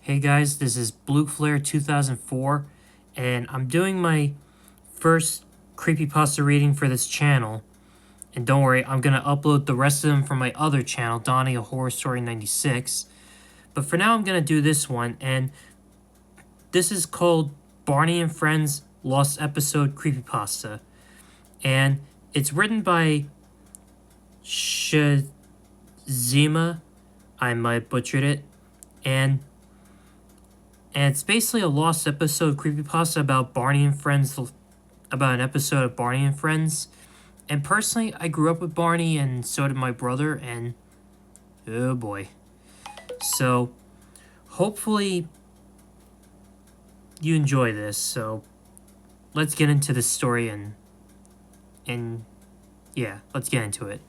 Hey guys, this is Blue Flare 2004, and I'm doing my first creepypasta reading for this channel. And don't worry, I'm gonna upload the rest of them from my other channel, Donnie a Horror Story 96. But for now, I'm gonna do this one, and this is called Barney and Friends Lost Episode Creepypasta. And it's written by Schizima. I might butchered it. And it's basically a lost episode creepypasta about Barney and Friends, about an episode of Barney and Friends. And personally, I grew up with Barney, and so did my brother, and oh boy. So, hopefully, you enjoy this. So, let's get into the story, and yeah, let's get into it.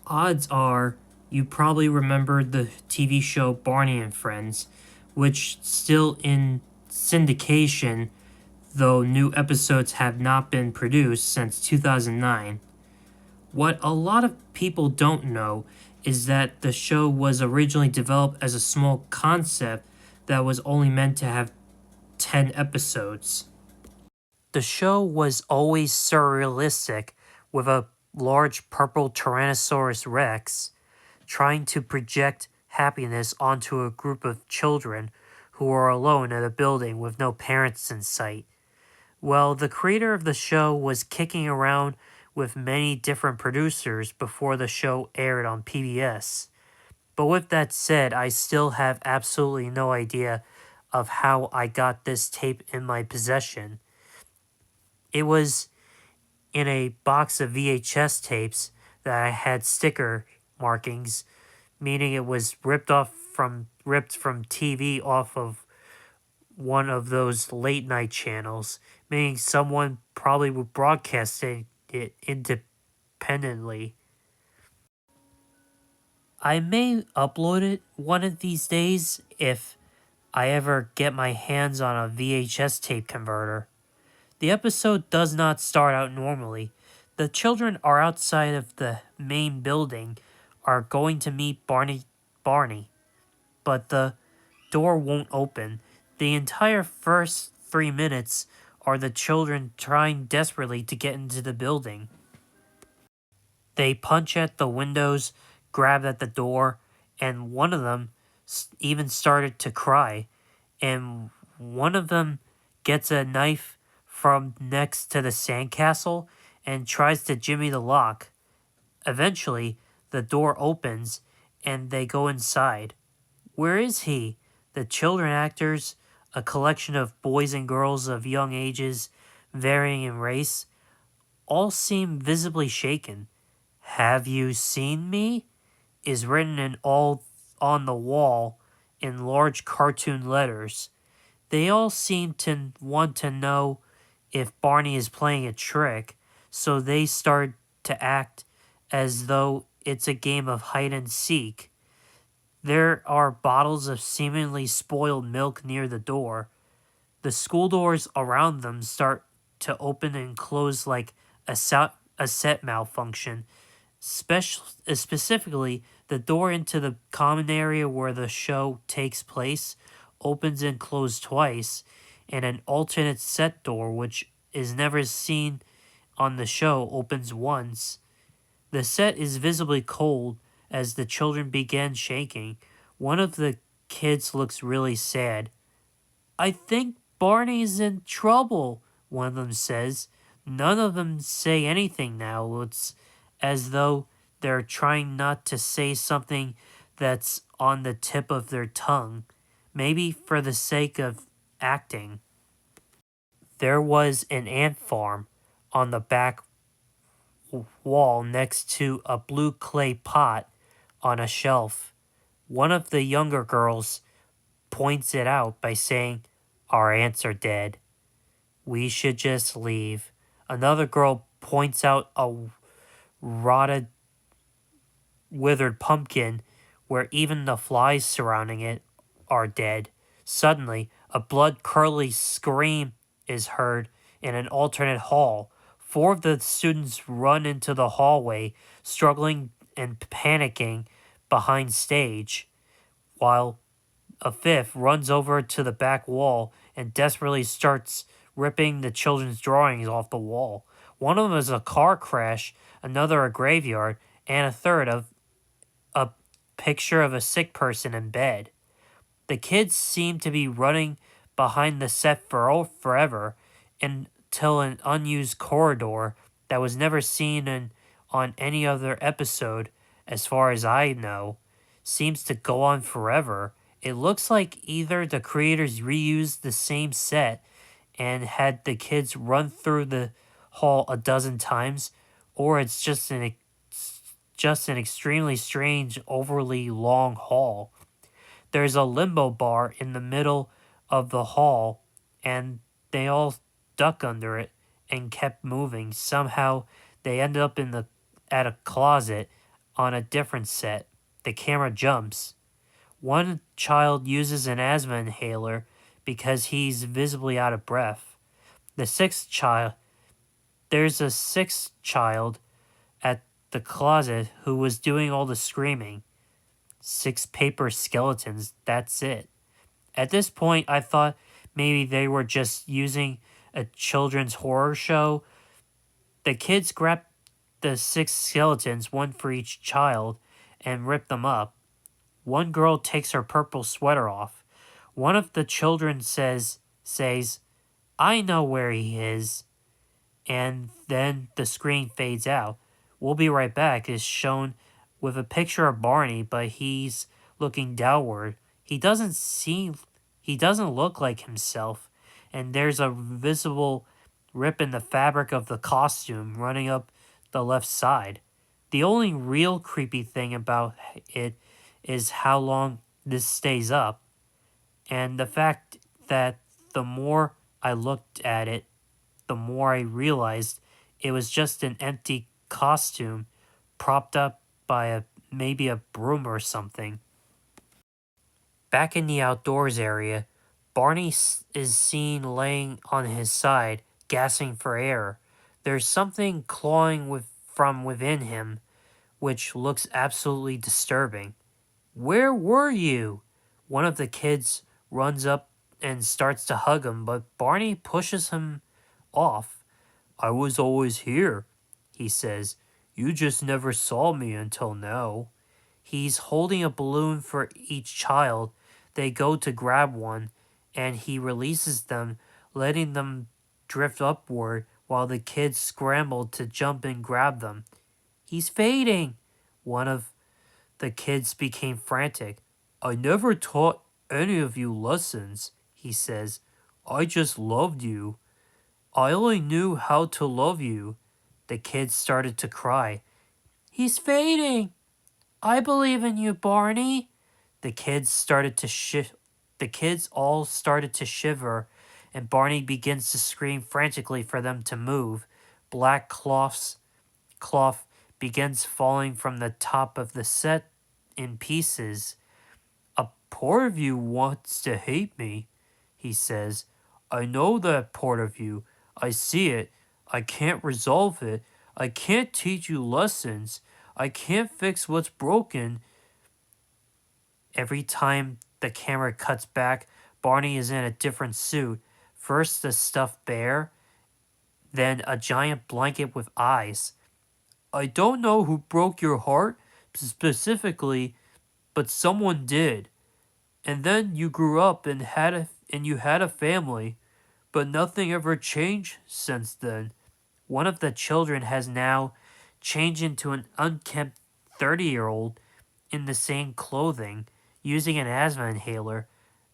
Odds are you probably remember the TV show Barney and Friends, which still in syndication, though new episodes have not been produced since 2009. What a lot of people don't know is that the show was originally developed as a small concept that was only meant to have 10 episodes. The show was always surrealistic, with a large purple Tyrannosaurus Rex trying to project happiness onto a group of children who are alone in a building with no parents in sight. Well, the creator of the show was kicking around with many different producers before the show aired on PBS. But with that said, I still have absolutely no idea of how I got this tape in my possession. It was in a box of VHS tapes that I had sticker markings, meaning it was ripped from TV off of one of those late night channels, meaning someone probably would broadcast it independently. I may upload it one of these days if I ever get my hands on a VHS tape converter. The episode does not start out normally. The children are outside of the main building, are going to meet Barney, but the door won't open. The entire first 3 minutes are the children trying desperately to get into the building. They punch at the windows, grab at the door, and one of them even started to cry. And one of them gets a knife from next to the sandcastle and tries to jimmy the lock. Eventually, the door opens and they go inside. Where is he? The children actors, a collection of boys and girls of young ages, varying in race, all seem visibly shaken. "Have you seen me?" is written in all on the wall in large cartoon letters. They all seem to want to know if Barney is playing a trick, so they start to act as though it's a game of hide and seek. There are bottles of seemingly spoiled milk near the door. The school doors around them start to open and close like a set malfunction. Specifically, the door into the common area where the show takes place opens and closes twice, and an alternate set door, which is never seen on the show, opens once. The set is visibly cold as the children begin shaking. One of the kids looks really sad. "I think Barney's in trouble," one of them says. None of them say anything now. It's as though they're trying not to say something that's on the tip of their tongue, maybe for the sake of acting. There was an ant farm on the back wall next to a blue clay pot on a shelf. One of the younger girls points it out by saying, "Our ants are dead. We should just leave." Another girl points out a rotted, withered pumpkin where even the flies surrounding it are dead. Suddenly, a blood-curdling scream is heard in an alternate hall. Four of the students run into the hallway, struggling and panicking behind stage, while A fifth runs over to the back wall and desperately starts ripping the children's drawings off the wall. One of them is a car crash, another a graveyard, and a third of a picture of a sick person in bed. The kids seem to be running behind the set for forever until an unused corridor that was never seen on any other episode, as far as I know, seems to go on forever. It looks like either the creators reused the same set and had the kids run through the hall a dozen times, or it's just an extremely strange, overly long hall. There's a limbo bar in the middle of the hall, and they all duck under it and kept moving. Somehow they end up at a closet on a different set. The camera jumps. One child uses an asthma inhaler because he's visibly out of breath. The sixth child There's a sixth child at the closet who was doing all the screaming. 6 paper skeletons, that's it. At this point, I thought maybe they were just using a children's horror show. The kids grab the 6 skeletons, one for each child, and rip them up. One girl takes her purple sweater off. One of the children says, I know where he is. And then the screen fades out. We'll be right back is shown with a picture of Barney, but he's looking downward. He doesn't look like himself, and there's a visible rip in the fabric of the costume running up the left side. The only real creepy thing about it is how long this stays up, and the fact that the more I looked at it, the more I realized it was just an empty costume propped up by maybe a broom or something. Back in the outdoors area, Barney is seen laying on his side, gasping for air. There's something clawing from within him, which looks absolutely disturbing. Where were you? One of the kids runs up and starts to hug him, but Barney pushes him off. I was always here, he says. You just never saw me until now. He's holding a balloon for each child. They go to grab one, and he releases them, letting them drift upward while the kids scramble to jump and grab them. He's fading! One of the kids became frantic. I never taught any of you lessons, he says. I just loved you. I only knew how to love you. The kids started to cry. He's fading! I believe in you, Barney. The kids started to The kids all started to shiver, and Barney begins to scream frantically for them to move. Black cloth begins falling from the top of the set in pieces. A part of you wants to hate me, he says. I know that part of you. I see it. I can't resolve it. I can't teach you lessons. I can't fix what's broken. Every time the camera cuts back, Barney is in a different suit. First a stuffed bear, then a giant blanket with eyes. I don't know who broke your heart specifically, but someone did. And then you grew up and you had a family, but nothing ever changed since then. One of the children has now changed into an unkempt 30-year-old in the same clothing, using an asthma inhaler.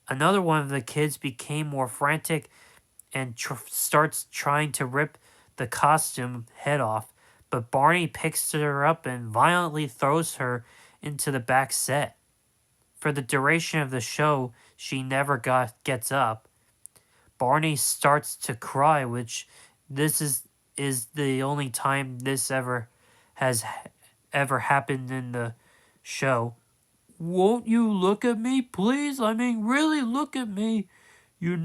Another one of the kids became more frantic and starts trying to rip the costume head off, but Barney picks her up and violently throws her into the back set. For the duration of the show, she never gets up. Barney starts to cry, which this is the only time this has ever happened in the show. Won't you look at me, please? I mean, really look at me. You've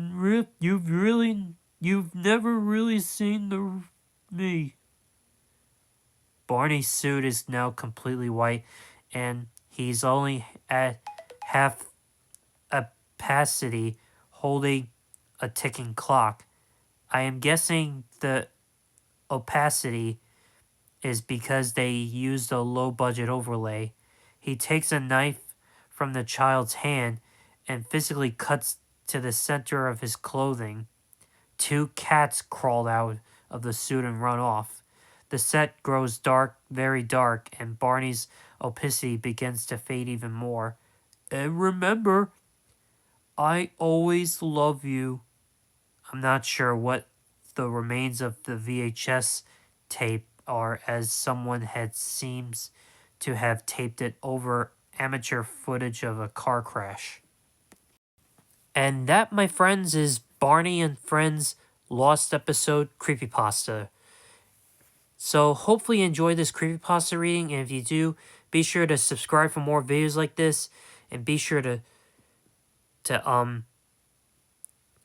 never really seen me. Barney's suit is now completely white, and he's only at half a opacity holding a ticking clock. I am guessing the opacity is because they used a low budget overlay. He takes a knife from the child's hand and physically cuts to the center of his clothing. Two cats crawled out of the suit and run off. The set grows dark, very dark, and Barney's opacity begins to fade even more. And remember, I always love you. I'm not sure what the remains of the VHS tape are, as someone had seems to have taped it over amateur footage of a car crash. And that, my friends, is Barney and Friends Lost Episode Creepypasta. So hopefully you enjoy this creepypasta reading, and if you do, be sure to subscribe for more videos like this, and be sure to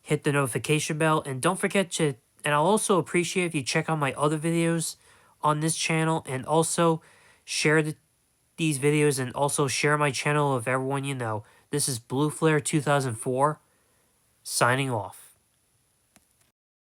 hit the notification bell, and don't forget to, and I'll also appreciate if you check out my other videos on this channel, and also share these videos, and also share my channel with everyone you know. This is Blue Flare 2004, signing off.